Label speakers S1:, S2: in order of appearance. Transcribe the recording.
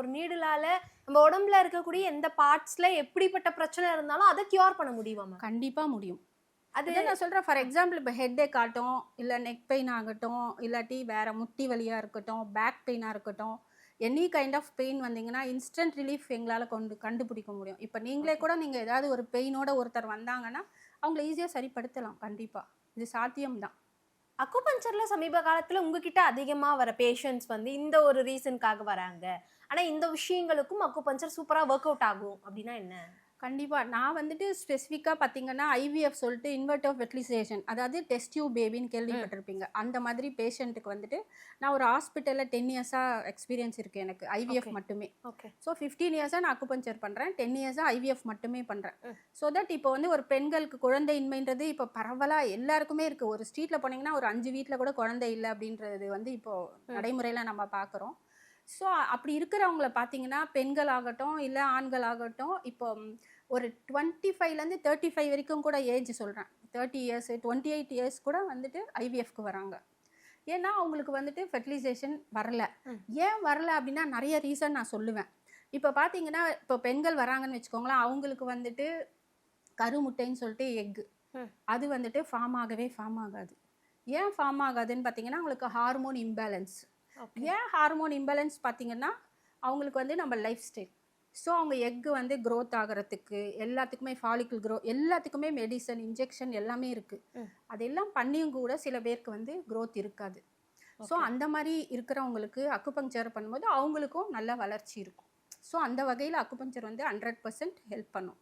S1: ஒரு நீடிலால நம்ம உடம்புல இருக்கக்கூடிய எந்த பார்ட்ஸ்ல எப்படிப்பட்ட பிரச்சனை இருந்தாலும் அதை கியூர் பண்ண முடியுமா?
S2: கண்டிப்பா முடியும்.
S1: அது
S2: அதான் நான் சொல்றேன். ஃபார் எக்ஸாம்பிள் இப்போ ஹெட்டேக் ஆகட்டும், இல்ல நெக் பெயின் ஆகட்டும், இல்லாட்டி வேற முட்டி வலியா இருக்கட்டும், பேக் பெயினா இருக்கட்டும், எனி கைண்ட் ஆஃப் பெயின் வந்தீங்கன்னா இன்ஸ்டன்ட் ரிலீஃப் எங்களால கண்டுபிடிக்க முடியும். இப்போ நீங்களே கூட நீங்க ஏதாவது ஒரு பெயினோட ஒருத்தர் வந்தாங்கன்னா அவங்கள ஈஸியா சரிப்படுத்தலாம். கண்டிப்பா இது சாத்தியம் தான்.
S1: அக்குபஞ்சர்ல சமீப காலத்துல உங்ககிட்ட அதிகமா வர பேஷண்ட்ஸ் வந்து இந்த ஒரு ரீசனுக்காக வராங்க, ஆனா இந்த விஷயங்களுக்கும் அக்குபஞ்சர் சூப்பரா ஒர்க் அவுட் ஆகும் அப்படின்னா என்ன?
S2: கண்டிப்பா. நான் வந்துட்டு ஸ்பெசிஃபிக்கா பார்த்தீங்கன்னா, ஐவிஎஃப் சொல்லிட்டு இன்வெர்ட் ஃபெர்டிலைசேஷன், அதாவது டெஸ்ட் டியூப் பேபின்னு கேள்விப்பட்டிருப்பீங்க. அந்த மாதிரி பேஷண்ட்டுக்கு வந்துட்டு நான் ஒரு ஹாஸ்பிட்டல்ல 10 இயர்ஸா எக்ஸ்பீரியன்ஸ் இருக்கு எனக்கு. ஐவிஎஃப் மட்டுமே.
S1: ஓகே.
S2: ஸோ 15 இயர்ஸா நான் அக்குபஞ்சர் பண்றேன். 10 இயர்ஸா ஐவிஎஃப் மட்டுமே பண்றேன். ஸோ தட் இப்போ வந்து ஒரு பெண்களுக்கு குழந்தையின்மைன்றது இப்போ பரவலா எல்லாருக்குமே இருக்கு. ஒரு ஸ்ட்ரீட்ல போனீங்கன்னா ஒரு 5 வீட்ல கூட குழந்தை இல்ல அப்படின்றது வந்து இப்போ நடைமுறையில நம்ம பார்க்குறோம். ஸோ அப்படி இருக்கிறவங்கள பார்த்தீங்கன்னா, பெண்கள் ஆகட்டும், இல்ல ஆண்கள் ஆகட்டும், இப்போ ஒரு 25லேருந்து 35 வரைக்கும் கூட ஏஜ் சொல்றேன். 30 இயர்ஸ், 28 இயர்ஸ் கூட வந்துட்டு ஐவிஎஃப்க்கு வராங்க. ஏன்னா, அவங்களுக்கு வந்துட்டு ஃபெர்டிலைசேஷன் வரல. ஏன் வரல அப்படின்னா, நெறைய ரீசன் நான் சொல்லுவேன். இப்போ பார்த்தீங்கன்னா, இப்போ பெண்கள் வராங்கன்னு வச்சுக்கோங்களேன், அவங்களுக்கு வந்துட்டு கருமுட்டைன்னு சொல்லிட்டு எக். அது வந்துட்டு ஃபார்ம் ஆகாது. ஏன் ஃபார்ம் ஆகாதுன்னு பார்த்தீங்கன்னா, அவங்களுக்கு ஹார்மோன் இம்பேலன்ஸ். ஏன் ஹார்மோன் இம்பேலன்ஸ் பார்த்தீங்கன்னா, அவங்களுக்கு வந்து நம்ம லைஃப் ஸ்டைல். ஸோ அவங்க எக் வந்து க்ரோத் ஆகிறதுக்கு எல்லாத்துக்குமே ஃபாலிக்கல் எல்லாத்துக்குமே மெடிசன், இன்ஜெக்ஷன் எல்லாமே இருக்குது. அதெல்லாம் பண்ணியும் கூட சில பேருக்கு வந்து க்ரோத் இருக்காது. ஸோ அந்த மாதிரி இருக்கிறவங்களுக்கு அக்குபங்க்சர் பண்ணும்போது அவங்களுக்கும் நல்ல வளர்ச்சி இருக்கும். ஸோ அந்த வகையில் அக்குபங்க்சர் வந்து 100% ஹெல்ப் பண்ணும்.